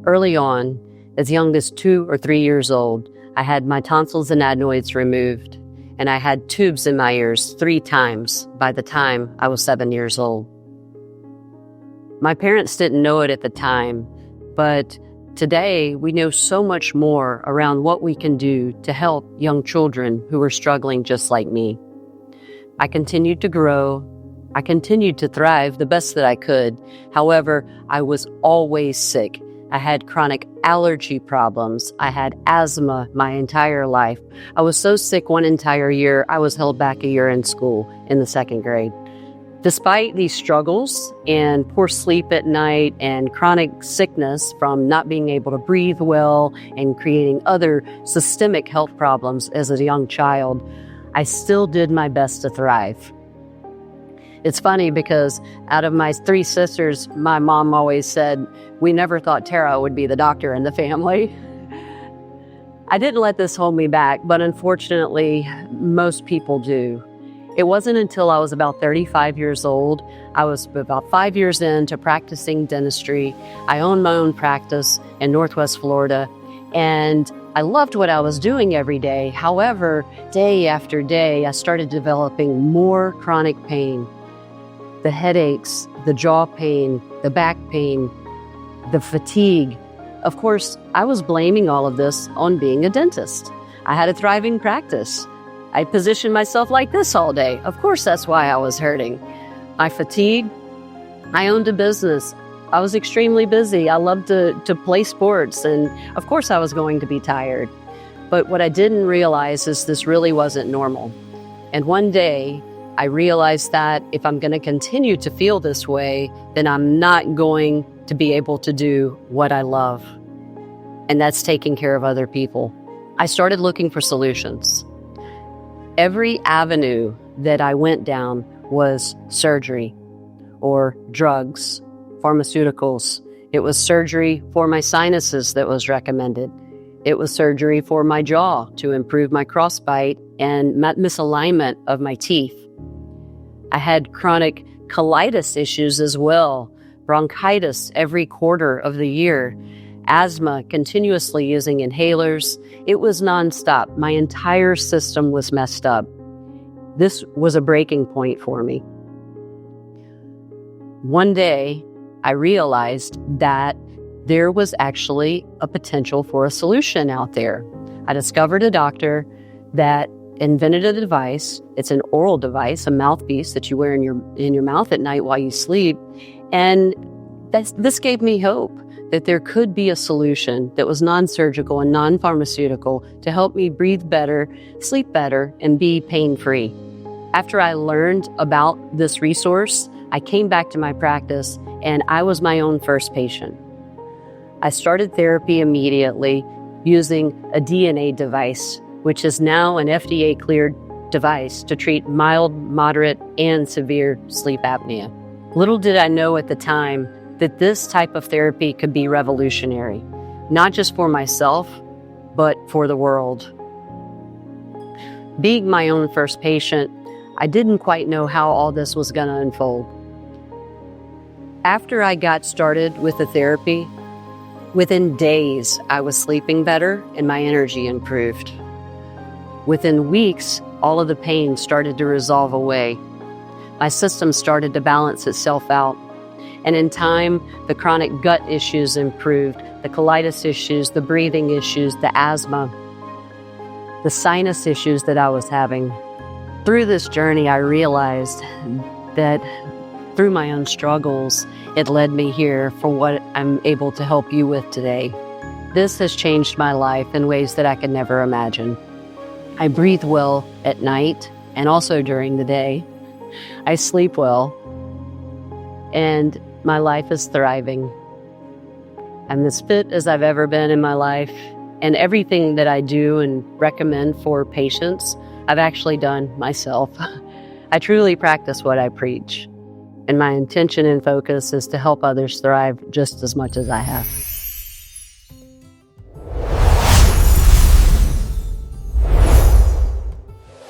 Early on, as young as 2 or 3 years old, I had my tonsils and adenoids removed, and I had tubes in my ears 3 times by the time I was 7 years old. My parents didn't know it at the time, but today we know so much more around what we can do to help young children who are struggling just like me. I continued to grow. I continued to thrive the best that I could. However, I was always sick. I had chronic allergy problems. I had asthma my entire life. I was so sick one entire year, I was held back a year in school in the 2nd grade. Despite these struggles and poor sleep at night and chronic sickness from not being able to breathe well and creating other systemic health problems as a young child, I still did my best to thrive. It's funny because out of my 3 sisters, my mom always said, we never thought Tara would be the doctor in the family. I didn't let this hold me back, but unfortunately, most people do. It wasn't until I was about 35 years old, I was about 5 years into practicing dentistry. I owned my own practice in Northwest Florida, and I loved what I was doing every day. However, day after day, I started developing more chronic pain. The headaches, the jaw pain, the back pain, the fatigue. Of course, I was blaming all of this on being a dentist. I had a thriving practice. I positioned myself like this all day. Of course, that's why I was hurting. My fatigue, I owned a business. I was extremely busy. I loved to play sports, and of course I was going to be tired. But what I didn't realize is this really wasn't normal. And one day, I realized that if I'm going to continue to feel this way, then I'm not going to be able to do what I love. And that's taking care of other people. I started looking for solutions. Every avenue that I went down was surgery or drugs, pharmaceuticals. It was surgery for my sinuses that was recommended. It was surgery for my jaw to improve my crossbite and misalignment of my teeth. I had chronic colitis issues as well, bronchitis every quarter of the year, asthma, continuously using inhalers. It was nonstop. My entire system was messed up. This was a breaking point for me. One day, I realized that there was actually a potential for a solution out there. I discovered a doctor that invented a device. It's an oral device, a mouthpiece that you wear in your mouth at night while you sleep. And this gave me hope that there could be a solution that was non-surgical and non-pharmaceutical to help me breathe better, sleep better, and be pain-free. After I learned about this resource, I came back to my practice and I was my own first patient. I started therapy immediately using a DNA device, which is now an FDA-cleared device to treat mild, moderate, and severe sleep apnea. Little did I know at the time that this type of therapy could be revolutionary, not just for myself, but for the world. Being my own first patient, I didn't quite know how all this was going to unfold. After I got started with the therapy, within days, I was sleeping better and my energy improved. Within weeks, all of the pain started to resolve away. My system started to balance itself out. And in time, the chronic gut issues improved, the colitis issues, the breathing issues, the asthma, the sinus issues that I was having. Through this journey, I realized that through my own struggles, it led me here for what I'm able to help you with today. This has changed my life in ways that I could never imagine. I breathe well at night and also during the day. I sleep well, and my life is thriving. I'm as fit as I've ever been in my life, and everything that I do and recommend for patients, I've actually done myself. I truly practice what I preach, and my intention and focus is to help others thrive just as much as I have.